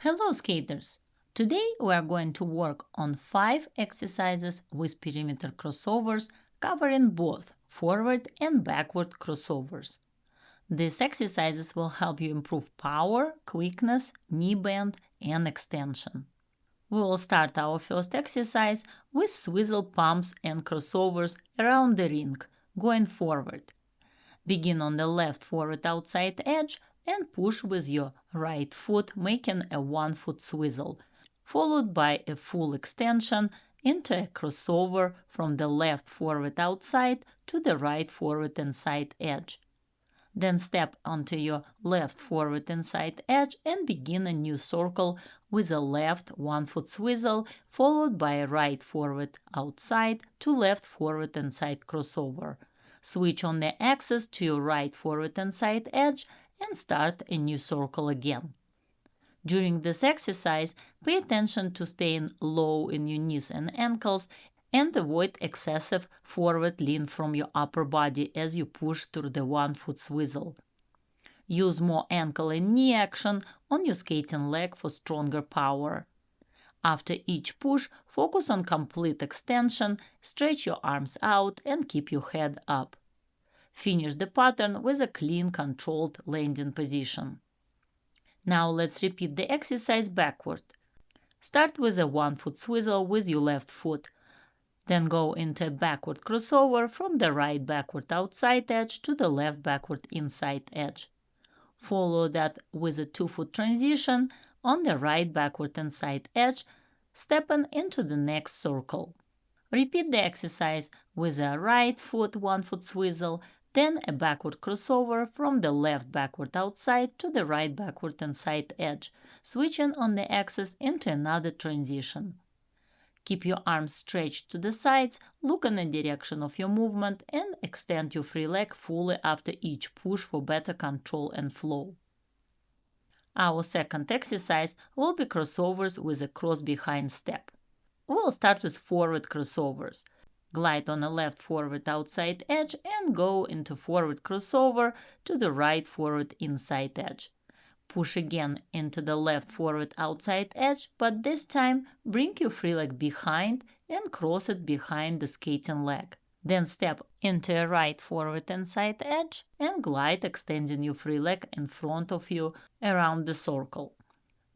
Hello skaters! Today we are going to work on 5 exercises with perimeter crossovers covering both forward and backward crossovers. These exercises will help you improve power, quickness, knee bend and extension. We will start our first exercise with swizzle pumps and crossovers around the ring, going forward. Begin on the left forward outside edge and push with your right foot, making a 1-foot swizzle, followed by a full extension into a crossover from the left forward outside to the right forward inside edge. Then step onto your left forward inside edge and begin a new circle with a left 1-foot swizzle, followed by a right forward outside to left forward inside crossover. Switch on the axis to your right forward inside edge and start a new circle again. During this exercise, pay attention to staying low in your knees and ankles and avoid excessive forward lean from your upper body as you push through the 1-foot swizzle. Use more ankle and knee action on your skating leg for stronger power. After each push, focus on complete extension, stretch your arms out and keep your head up. Finish the pattern with a clean, controlled landing position. Now let's repeat the exercise backward. Start with a 1-foot swizzle with your left foot. Then go into a backward crossover from the right backward outside edge to the left backward inside edge. Follow that with a 2-foot transition on the right backward inside edge, stepping into the next circle. Repeat the exercise with a right foot 1-foot swizzle, then a backward crossover from the left backward outside to the right backward inside edge, switching on the axis into another transition. Keep your arms stretched to the sides, look in the direction of your movement, and extend your free leg fully after each push for better control and flow. Our second exercise will be crossovers with a cross-behind step. We'll start with forward crossovers. Glide on the left forward outside edge and go into forward crossover to the right forward inside edge. Push again into the left forward outside edge, but this time bring your free leg behind and cross it behind the skating leg. Then step into a right forward inside edge and glide, extending your free leg in front of you around the circle.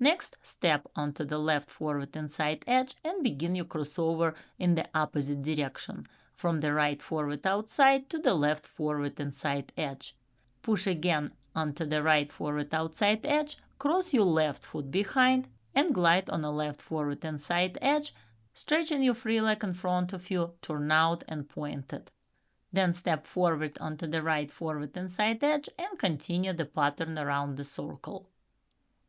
Next, step onto the left forward inside edge and begin your crossover in the opposite direction, from the right forward outside to the left forward inside edge. Push again onto the right forward outside edge, cross your left foot behind and glide on the left forward inside edge, stretching your free leg in front of you, turn out and point it. Then step forward onto the right forward inside edge and continue the pattern around the circle.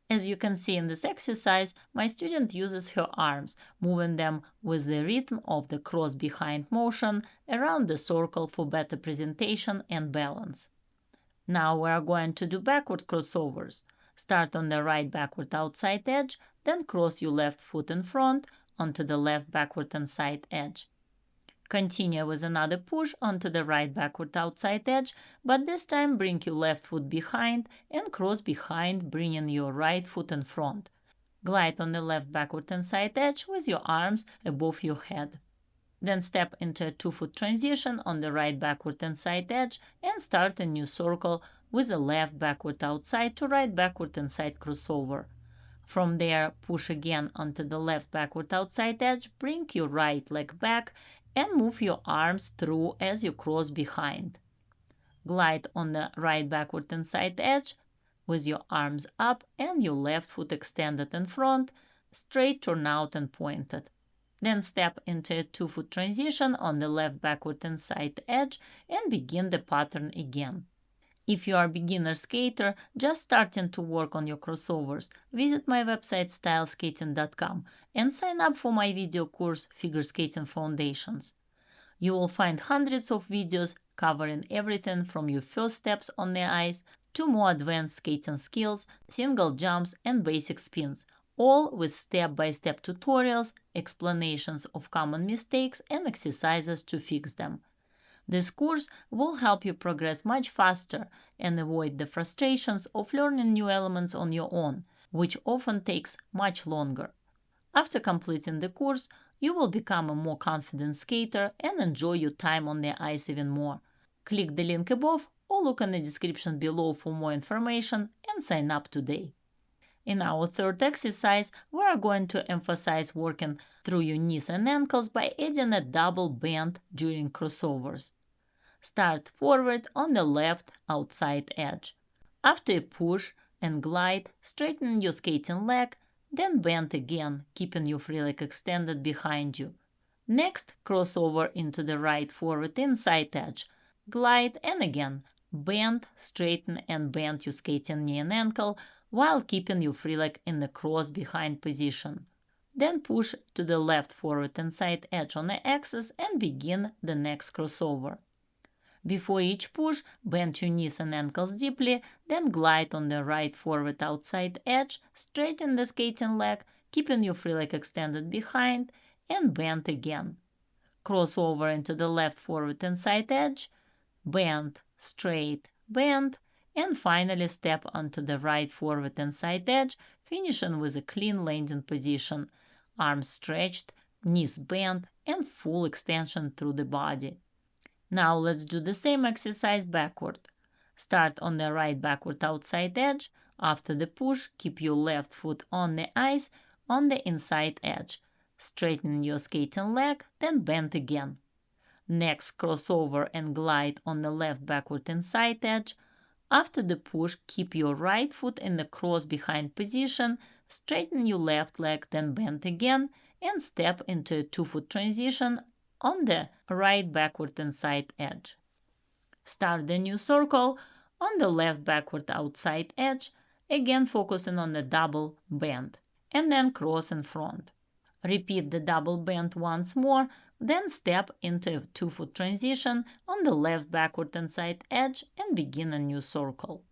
As you can see in this exercise, my student uses her arms, moving them with the rhythm of the cross-behind motion around the circle for better presentation and balance. Now we are going to do backward crossovers. Start on the right backward outside edge, then cross your left foot in front onto the left backward inside edge. Continue with another push onto the right backward outside edge, but this time bring your left foot behind and cross behind, bringing your right foot in front. Glide on the left backward inside edge with your arms above your head. Then step into a 2-foot transition on the right backward inside edge and start a new circle with a left backward outside to right backward inside crossover. From there, push again onto the left backward outside edge, bring your right leg back and move your arms through as you cross behind. Glide on the right backward inside edge with your arms up and your left foot extended in front, straight turn out and pointed. Then step into a 2-foot transition on the left backward inside edge and begin the pattern again. If you are a beginner skater just starting to work on your crossovers, visit my website styleskating.com and sign up for my video course Figure Skating Foundations. You will find hundreds of videos covering everything from your first steps on the ice to more advanced skating skills, single jumps and basic spins, all with step-by-step tutorials, explanations of common mistakes and exercises to fix them. This course will help you progress much faster and avoid the frustrations of learning new elements on your own, which often takes much longer. After completing the course, you will become a more confident skater and enjoy your time on the ice even more. Click the link above or look in the description below for more information and sign up today. In our third exercise, we are going to emphasize working through your knees and ankles by adding a double bend during crossovers. Start forward on the left outside edge. After a push and glide, straighten your skating leg, then bend again, keeping your free leg extended behind you. Next, cross over into the right forward inside edge. Glide and again, bend, straighten and bend your skating knee and ankle while keeping your free leg in the cross behind position. Then push to the left forward inside edge on the axis and begin the next crossover. Before each push, bend your knees and ankles deeply, then glide on the right forward outside edge, straighten the skating leg, keeping your free leg extended behind, and bend again. Cross over into the left forward inside edge, bend, straight, bend, and finally step onto the right forward inside edge, finishing with a clean landing position, arms stretched, knees bent, and full extension through the body. Now let's do the same exercise backward. Start on the right backward outside edge. After the push, keep your left foot on the ice on the inside edge. Straighten your skating leg, then bend again. Next, crossover and glide on the left backward inside edge. After the push, keep your right foot in the cross behind position, straighten your left leg, then bend again, and step into a 2-foot transition on the right backward inside edge. Start the new circle on the left backward outside edge, again focusing on the double bend, and then cross in front. Repeat the double bend once more, then step into a 2-foot transition on the left backward inside edge and begin a new circle.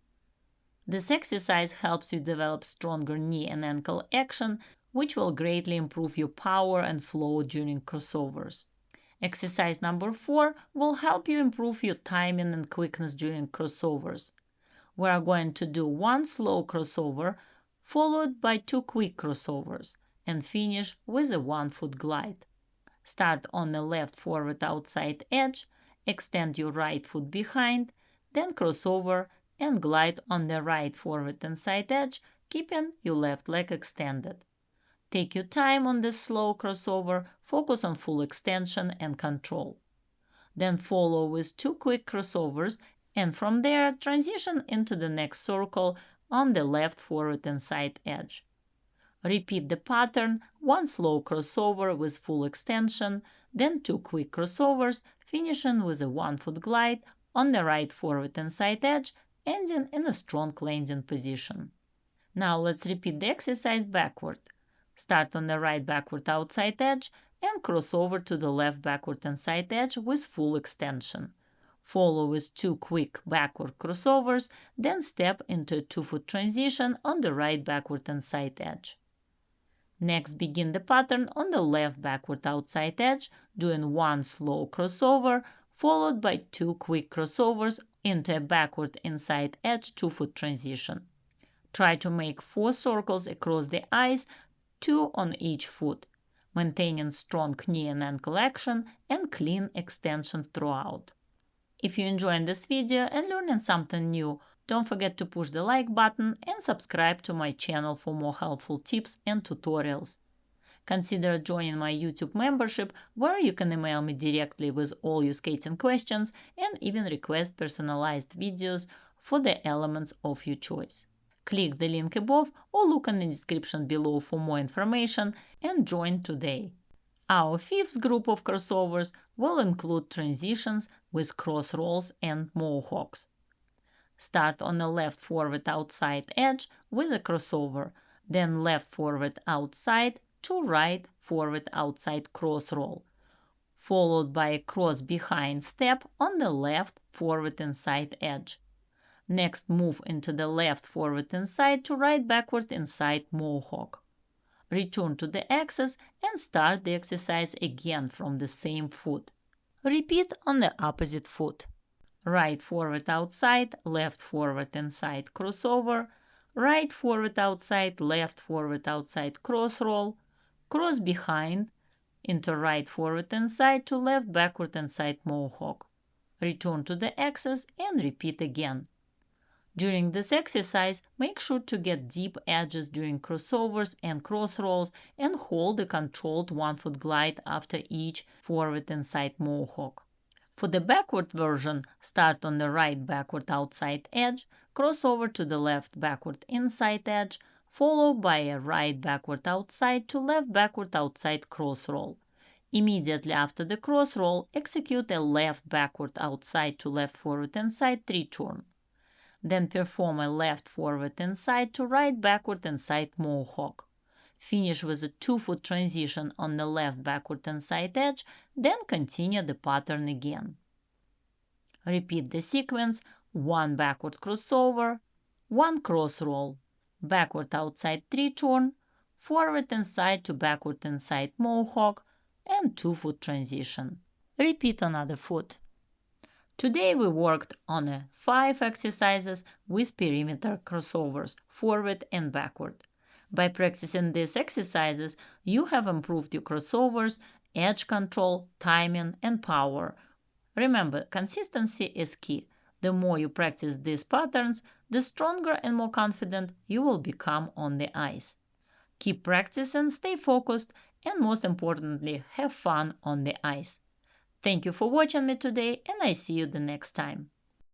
This exercise helps you develop stronger knee and ankle action, which will greatly improve your power and flow during crossovers. Exercise number 4 will help you improve your timing and quickness during crossovers. We are going to do one slow crossover followed by 2 quick crossovers and finish with a 1-foot glide. Start on the left forward outside edge, extend your right foot behind, then cross over and glide on the right forward inside edge, keeping your left leg extended. Take your time on this slow crossover, focus on full extension and control. Then follow with 2 quick crossovers and from there transition into the next circle on the left forward inside edge. Repeat the pattern, 1 slow crossover with full extension, then 2 quick crossovers, finishing with a 1-foot glide on the right forward inside edge, ending in a strong landing position. Now let's repeat the exercise backward. Start on the right backward outside edge and cross over to the left backward inside edge with full extension. Follow with 2 quick backward crossovers, then step into a 2-foot transition on the right backward inside edge. Next, begin the pattern on the left backward outside edge, doing 1 slow crossover, followed by 2 quick crossovers into a backward inside edge 2-foot transition. Try to make 4 circles across the ice, 2 on each foot, maintaining strong knee and ankle action and clean extension throughout. If you enjoyed this video and learning something new, don't forget to push the like button and subscribe to my channel for more helpful tips and tutorials. Consider joining my YouTube membership, where you can email me directly with all your skating questions and even request personalized videos for the elements of your choice. Click the link above or look in the description below for more information and join today. Our 5th group of crossovers will include transitions with crossrolls and Mohawks. Start on the left forward outside edge with a crossover, then left forward outside to right forward outside crossroll, followed by a cross behind step on the left forward inside edge. Next, move into the left forward inside to right backward inside Mohawk. Return to the axis and start the exercise again from the same foot. Repeat on the opposite foot. Right forward outside, left forward inside crossover, right forward outside, left forward outside cross roll, cross behind, into right forward inside to left backward inside Mohawk. Return to the axis and repeat again. During this exercise, make sure to get deep edges during crossovers and cross rolls and hold a controlled 1-foot glide after each forward inside Mohawk. For the backward version, start on the right backward outside edge, cross over to the left backward inside edge, followed by a right backward outside to left backward outside cross roll. Immediately after the cross roll, execute a left backward outside to left forward inside 3-turn. Then perform a left forward inside to right backward inside Mohawk. Finish with a 2-foot transition on the left backward inside edge, then continue the pattern again. Repeat the sequence: 1 backward crossover, 1 cross roll, backward outside 3-turn, forward inside to backward inside Mohawk, and 2-foot transition. Repeat another foot. Today we worked on 5 exercises with perimeter crossovers, forward and backward. By practicing these exercises, you have improved your crossovers, edge control, timing, and power. Remember, consistency is key. The more you practice these patterns, the stronger and more confident you will become on the ice. Keep practicing, stay focused, and most importantly, have fun on the ice. Thank you for watching me today, and I see you the next time.